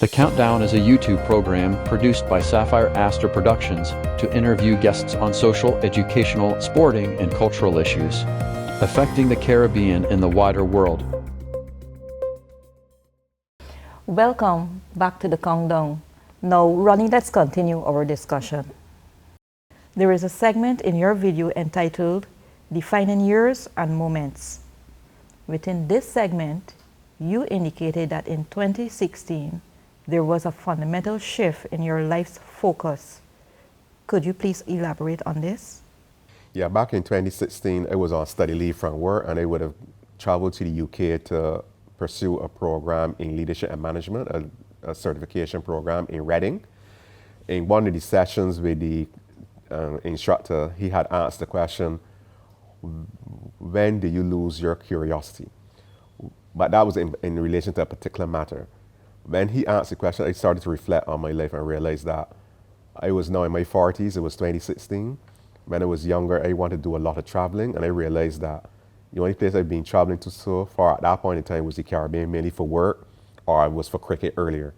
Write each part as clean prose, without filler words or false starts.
The Countdown is a YouTube program produced by Sapphire Astor Productions to interview guests on social, educational, sporting, and cultural issues affecting the Caribbean and the wider world. Welcome back to the Countdown. Now, Ronnie, let's continue our discussion. There is a segment in your video entitled Defining Years and Moments. Within this segment, you indicated that in 2016, there was a fundamental shift in your life's focus. Could you please elaborate on this? Yeah, back in 2016, I was on study leave from work, and I would have traveled to the UK to pursue a program in leadership and management, a certification program in Reading. In one of the sessions with the instructor, he had asked the question, when do you lose your curiosity? But that was in relation to a particular matter. When he asked the question, I started to reflect on my life and realized that I was now in my 40s, it was 2016. When I was younger, I wanted to do a lot of traveling, and I realized that the only place I've been traveling to so far at that point in time was the Caribbean, mainly for work, or I was for cricket earlier.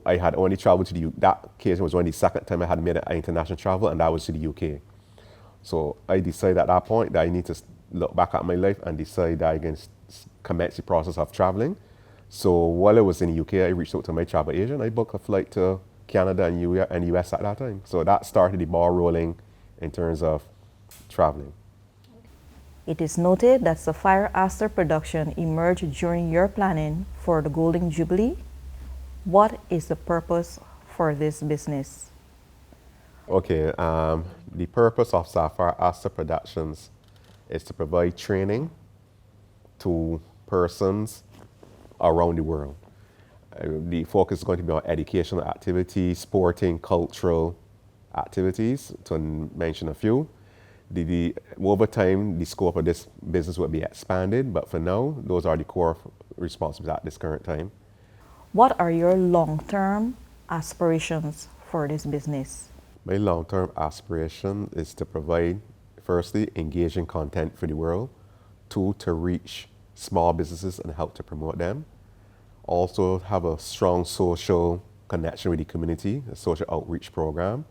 I had only traveled to that occasion was only the second time I had made an international travel, and that was to the UK. So I decided at that point that I need to look back at my life and decide that I can commence the process of traveling. So while I was in the UK, I reached out to my travel agent. I booked a flight to Canada and US at that time. So that started the ball rolling in terms of traveling. It is noted that Sapphire Astor Production emerged during your planning for the Golden Jubilee. What is the purpose for this business? Okay, the purpose of Sapphire Astor Productions is to provide training to persons around the world. The focus is going to be on educational activities, sporting, cultural activities, to mention a few. Over time, the scope of this business will be expanded, but for now, those are the core responsibilities at this current time. What are your long-term aspirations for this business? My long-term aspiration is to provide, firstly, engaging content for the world. Two, to reach small businesses and help to promote them. Also have a strong social connection with the community, a social outreach program.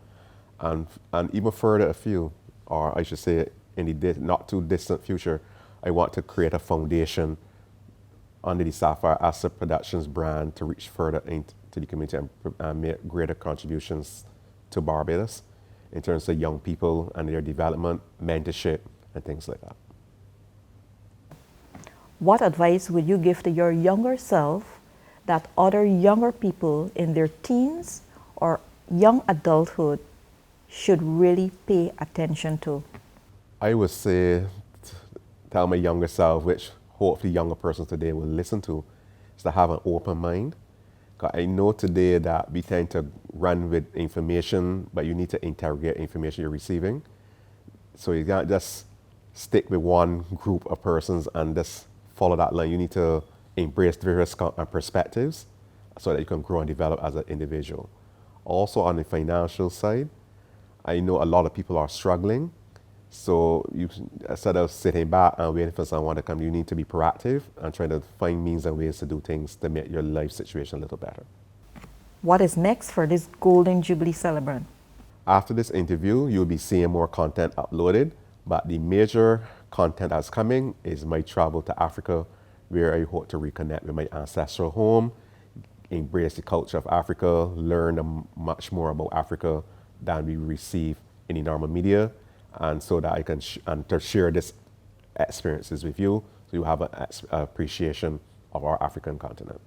And even further afield, or I should say in the not too distant future, I want to create a foundation under the Sapphire Astor Productions brand to reach further into the community and make greater contributions to Barbados in terms of young people and their development, mentorship, and things like that. What advice would you give to your younger self that other younger people in their teens or young adulthood should really pay attention to? I would say, tell my younger self, which hopefully younger persons today will listen to, is to have an open mind. Because I know today that we tend to run with information, but you need to interrogate information you're receiving. So you can't just stick with one group of persons and just follow that line. You need to embrace various perspectives so that you can grow and develop as an individual. Also on the financial side, I know a lot of people are struggling. So instead of sitting back and waiting for someone to come, you need to be proactive and try to find means and ways to do things to make your life situation a little better. What is next for this Golden Jubilee Celebrant? After this interview, you'll be seeing more content uploaded, but the major content that's coming is my travel to Africa, where I hope to reconnect with my ancestral home, embrace the culture of Africa, learn much more about Africa than we receive in the normal media, and so that I can to share these experiences with you, so you have an appreciation of our African continent.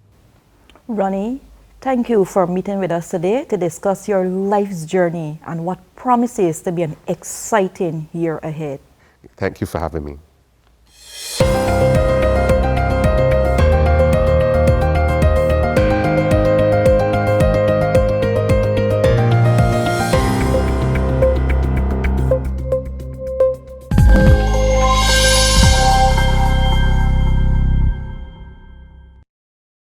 Ronnie, thank you for meeting with us today to discuss your life's journey and what promises to be an exciting year ahead. Thank you for having me.